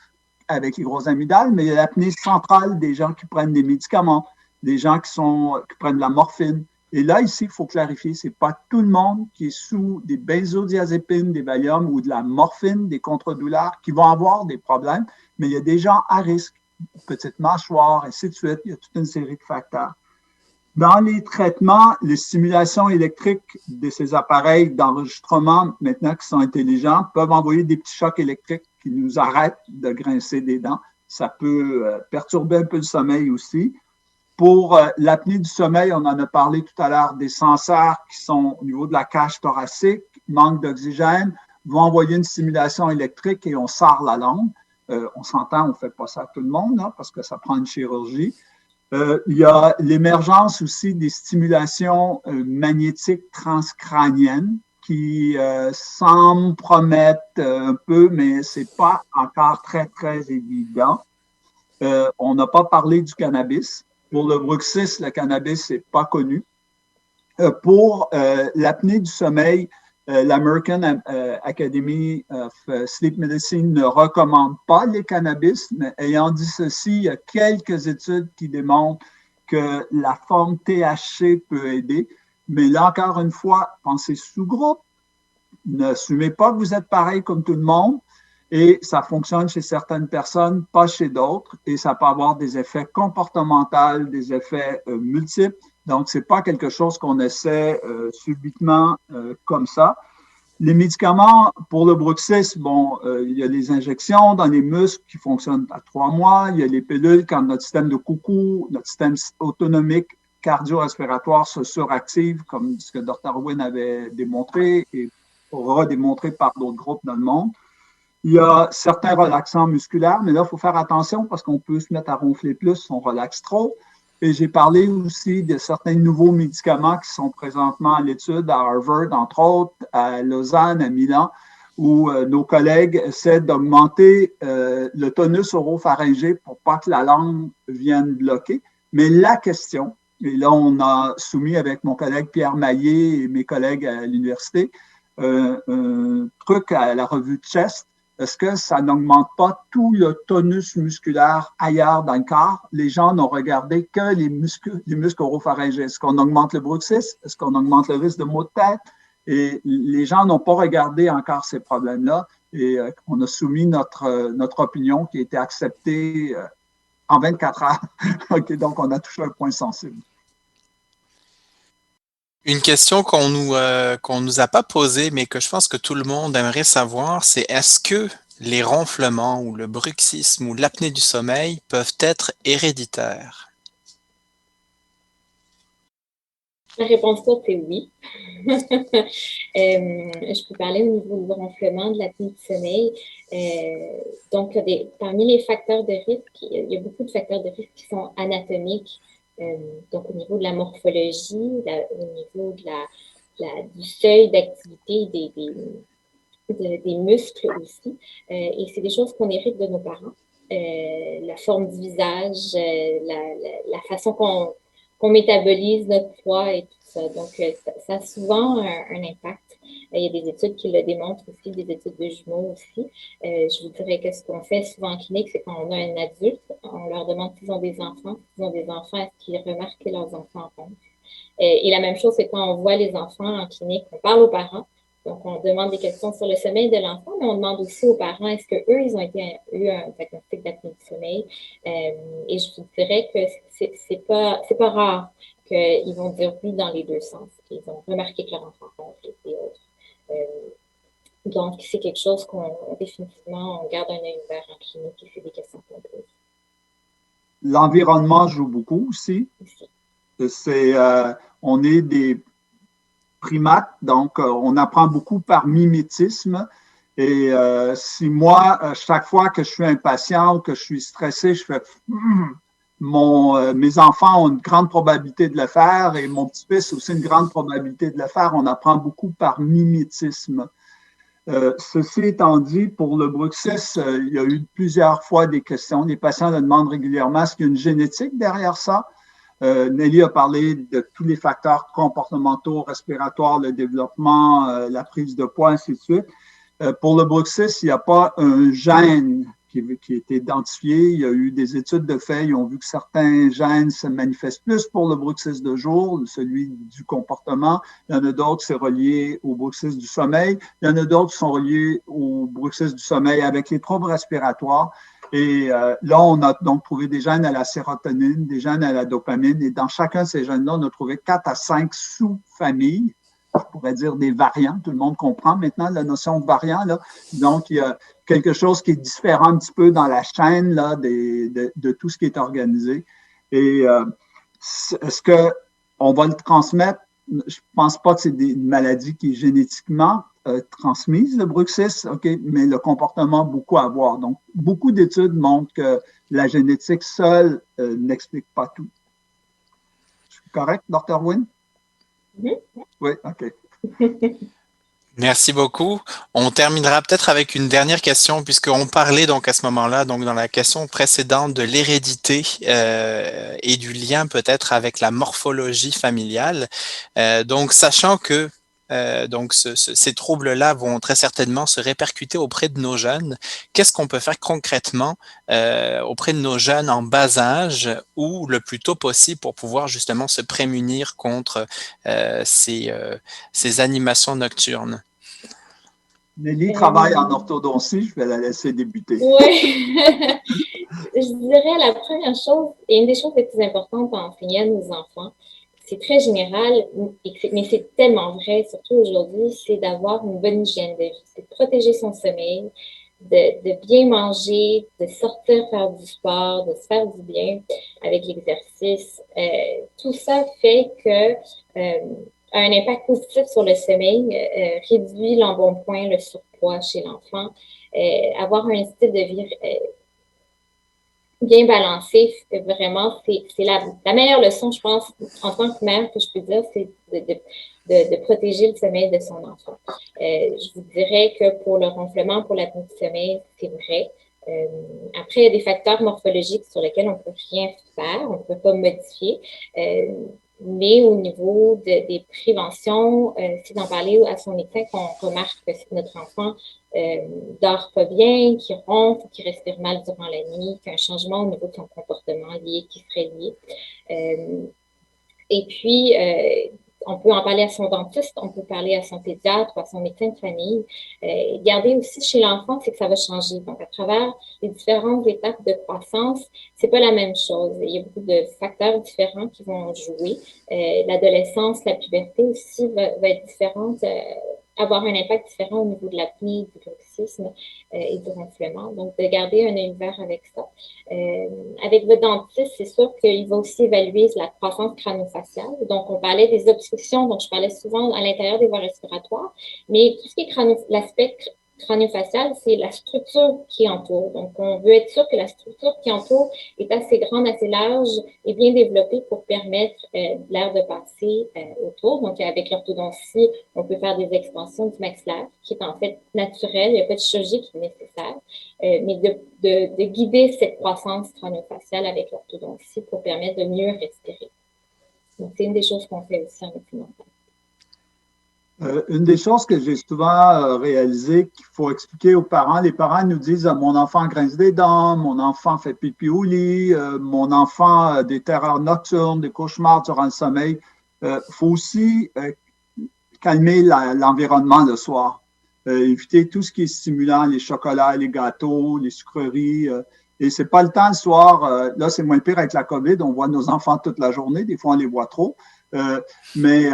C: avec les gros amygdales, mais il y a l'apnée centrale des gens qui prennent des médicaments, des gens qui prennent de la morphine. Et là, ici, il faut clarifier, ce n'est pas tout le monde qui est sous des benzodiazépines, des Valium ou de la morphine, des contre-douleurs, qui vont avoir des problèmes, mais il y a des gens à risque, petite mâchoire, ainsi de suite, il y a toute une série de facteurs. Dans les traitements, les stimulations électriques de ces appareils d'enregistrement, maintenant qui sont intelligents, peuvent envoyer des petits chocs électriques qui nous arrêtent de grincer des dents. Ça peut perturber un peu le sommeil aussi. Pour l'apnée du sommeil, on en a parlé tout à l'heure, des senseurs qui sont au niveau de la cage thoracique, manque d'oxygène, vont envoyer une stimulation électrique et on serre la langue. On s'entend, on ne fait pas ça à tout le monde, là, parce que ça prend une chirurgie. Il y a l'émergence aussi des stimulations magnétiques transcrâniennes qui semblent promettre un peu, mais c'est pas encore très, très évident. On n'a pas parlé du cannabis. Pour le bruxisme, le cannabis n'est pas connu. Pour l'apnée du sommeil, l'American Academy of Sleep Medicine ne recommande pas les cannabis, mais ayant dit ceci, il y a quelques études qui démontrent que la forme THC peut aider. Mais là, encore une fois, pensez sous-groupe. N'assumez pas que vous êtes pareil comme tout le monde. Et ça fonctionne chez certaines personnes, pas chez d'autres. Et ça peut avoir des effets comportementaux, des effets multiples. Donc, c'est pas quelque chose qu'on essaie subitement comme ça. Les médicaments pour le bruxisme, bon, il y a les injections dans les muscles qui fonctionnent à 3 mois. Il y a les pilules quand notre système de coucou, notre système autonomique cardio-respiratoire se suractive, comme ce que Dr. Wynne avait démontré et aura démontré par d'autres groupes dans le monde. Il y a certains relaxants musculaires, mais là, il faut faire attention parce qu'on peut se mettre à ronfler plus si on relaxe trop. Et j'ai parlé aussi de certains nouveaux médicaments qui sont présentement à l'étude à Harvard, entre autres, à Lausanne, à Milan, où nos collègues essaient d'augmenter le tonus oropharyngé pour pas que la langue vienne bloquer. Mais la question, et là, on a soumis avec mon collègue Pierre Maillet et mes collègues à l'université un truc à la revue Chest. Est-ce que ça n'augmente pas tout le tonus musculaire ailleurs dans le corps? Les gens n'ont regardé que les muscles oropharyngés. Est-ce qu'on augmente le bruxisme? Est-ce qu'on augmente le risque de maux de tête? Et les gens n'ont pas regardé encore ces problèmes-là. Et on a soumis notre opinion qui a été acceptée en 24 heures. OK, donc on a touché un point sensible.
A: Une question qu'on nous a pas posée, mais que je pense que tout le monde aimerait savoir, c'est est-ce que les ronflements ou le bruxisme ou l'apnée du sommeil peuvent être héréditaires?
B: La réponse courte est oui. Je peux parler au niveau du ronflement, de l'apnée du sommeil. Donc, parmi les facteurs de risque, il y a beaucoup de facteurs de risque qui sont anatomiques. Donc, au niveau de la morphologie, au niveau du seuil d'activité des muscles aussi. Et c'est des choses qu'on hérite de nos parents. La forme du visage, la façon qu'on métabolise notre poids et tout ça. Donc, ça a souvent un impact. Il y a des études qui le démontrent aussi, des études de jumeaux aussi. Je vous dirais que ce qu'on fait souvent en clinique, c'est quand on a un adulte, on leur demande s'ils ont des enfants. S'ils ont des enfants, est-ce qu'ils remarquent que leurs enfants ronflent? Et la même chose, c'est quand on voit les enfants en clinique, on parle aux parents. Donc, on demande des questions sur le sommeil de l'enfant, mais on demande aussi aux parents, est-ce qu'eux, ils ont eu un diagnostic d'apnée du sommeil? Et je vous dirais que c'est pas rare qu'ils vont dire oui dans les deux sens. Ils ont remarqué que leur enfant ronfle et autres. Donc, c'est quelque chose qu'on, définitivement, on garde un œil ouvert en clinique et c'est des questions qu'on pose.
C: L'environnement joue beaucoup aussi. On est des primates, donc on apprend beaucoup par mimétisme. Et si moi, chaque fois que je suis impatient ou que je suis stressé, je fais mes enfants ont une grande probabilité de le faire et mon petit-fils aussi une grande probabilité de le faire. On apprend beaucoup par mimétisme. Ceci étant dit, pour le bruxisme, il y a eu plusieurs fois des questions. Les patients le demandent régulièrement, est-ce qu'il y a une génétique derrière ça? Nelly a parlé de tous les facteurs comportementaux, respiratoires, le développement, la prise de poids, ainsi de suite. Pour le bruxisme, il n'y a pas un gène qui a été identifié. Il y a eu des études de fait. Ils ont vu que certains gènes se manifestent plus pour le bruxisme de jour, celui du comportement. Il y en a d'autres qui sont reliés au bruxisme du sommeil. Il y en a d'autres qui sont reliés au bruxisme du sommeil avec les troubles respiratoires. Et là, on a donc trouvé des gènes à la sérotonine, des gènes à la dopamine. Et dans chacun de ces gènes-là, on a trouvé 4 à 5 sous-familles. Je pourrais dire des variants. Tout le monde comprend maintenant la notion de variant, là. Donc, il y a quelque chose qui est différent un petit peu dans la chaîne là, de tout ce qui est organisé. Et est-ce qu'on va le transmettre? Je ne pense pas que c'est une maladie qui est génétiquement transmise, le bruxisme, OK, mais le comportement, beaucoup à voir. Donc, beaucoup d'études montrent que la génétique seule n'explique pas tout. Je suis correct, Dr. Wynne?
B: Mm-hmm.
C: Oui, OK.
A: Merci beaucoup. On terminera peut-être avec une dernière question, puisqu'on parlait donc à ce moment-là, donc dans la question précédente, de l'hérédité et du lien peut-être avec la morphologie familiale. Donc, sachant que donc ces troubles-là vont très certainement se répercuter auprès de nos jeunes, qu'est-ce qu'on peut faire concrètement auprès de nos jeunes en bas âge ou le plus tôt possible pour pouvoir justement se prémunir contre ces animations nocturnes?
C: Nelly travaille en
B: Euh,
C: orthodontie, je vais la laisser débuter.
B: oui, je dirais la première chose, et une des choses les plus importantes à enseigner à nos enfants, c'est très général, mais c'est tellement vrai, surtout aujourd'hui, c'est d'avoir une bonne hygiène de vie, c'est de protéger son sommeil, de bien manger, de sortir faire du sport, de se faire du bien avec l'exercice. Tout ça fait que a un impact positif sur le sommeil, réduit l'embonpoint, le surpoids chez l'enfant, avoir un style de vie bien balancé, vraiment, c'est la meilleure leçon, je pense, en tant que mère, que je peux dire, c'est de protéger le sommeil de son enfant. Je vous dirais que pour le ronflement, pour l'apnée du sommeil, c'est vrai. Euh, Après, il y a des facteurs morphologiques sur lesquels on ne peut rien faire, on ne peut pas modifier. Mais au niveau des préventions, c'est d'en parler à son médecin qu'on remarque que notre enfant dort pas bien, qui ronfle, qui respire mal durant la nuit, qui a un changement au niveau de son comportement lié, qui serait lié. Euh, et puis, on peut en parler à son dentiste, on peut parler à son pédiatre ou à son médecin de famille. Garder aussi chez l'enfant, c'est que ça va changer. Donc, à travers les différentes étapes de croissance, c'est pas la même chose. Il y a beaucoup de facteurs différents qui vont jouer. L'adolescence, la puberté aussi va être différente, avoir un impact différent au niveau de l'apnée, du bruxisme et du ronflement. Donc, de garder un œil ouvert avec ça. Avec votre dentiste, c'est sûr qu'il va aussi évaluer la croissance crâno-faciale. Donc, on parlait des obstructions, donc je parlais souvent à l'intérieur des voies respiratoires, mais tout ce qui est l'aspect crânio-facial, c'est la structure qui entoure. Donc, on veut être sûr que la structure qui entoure est assez grande, assez large et bien développée pour permettre l'air de passer autour. Donc, avec l'orthodontie, on peut faire des extensions du maxillaire, qui est en fait naturel, il n'y a pas de chirurgie qui est nécessaire, mais de guider cette croissance crânio-faciale avec l'orthodontie pour permettre de mieux respirer. Donc, c'est une des choses qu'on fait aussi en médecine dentaire.
C: Une des choses que j'ai souvent réalisé qu'il faut expliquer aux parents, les parents nous disent mon enfant grince des dents, mon enfant fait pipi au lit, mon enfant a des terreurs nocturnes, des cauchemars durant le sommeil. Il faut aussi calmer l'environnement le soir. Éviter tout ce qui est stimulant, les chocolats, les gâteaux, les sucreries. Et c'est pas le temps le soir. Là, c'est moins pire avec la COVID. On voit nos enfants toute la journée. Des fois, on les voit trop. Mais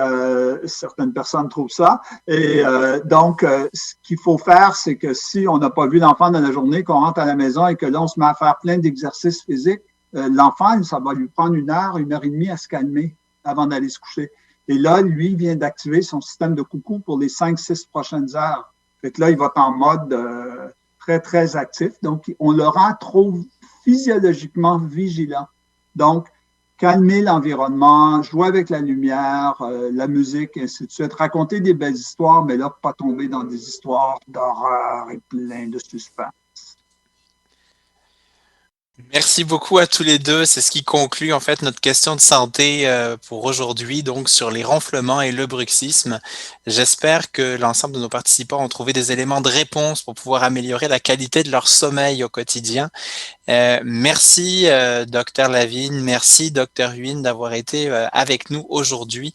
C: certaines personnes trouvent ça. Et donc, ce qu'il faut faire, c'est que si on n'a pas vu l'enfant dans la journée, qu'on rentre à la maison et que là, on se met à faire plein d'exercices physiques, l'enfant, ça va lui prendre 1 heure et demie à se calmer avant d'aller se coucher. Et là, lui vient d'activer son système de coucou pour les 5-6 prochaines heures. Fait que là, il va être en mode très, très actif. Donc, on le rend trop physiologiquement vigilant. Donc, calmer l'environnement, jouer avec la lumière, la musique, et ainsi de suite. Raconter des belles histoires, mais là, pas tomber dans des histoires d'horreur et plein de suspense.
A: Merci beaucoup à tous les deux. C'est ce qui conclut en fait notre question de santé pour aujourd'hui, donc sur les ronflements et le bruxisme. J'espère que l'ensemble de nos participants ont trouvé des éléments de réponse pour pouvoir améliorer la qualité de leur sommeil au quotidien. Merci, Dr Lavigne. Merci, Dr Huynh, d'avoir été avec nous aujourd'hui.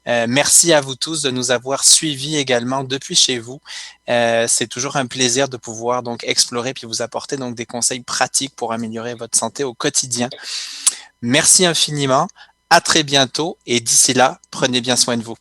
A: Merci à vous tous de nous avoir suivis également depuis chez vous. C'est toujours un plaisir de pouvoir donc explorer puis vous apporter donc des conseils pratiques pour améliorer votre santé au quotidien. Merci infiniment. À très bientôt et d'ici là, prenez bien soin de vous.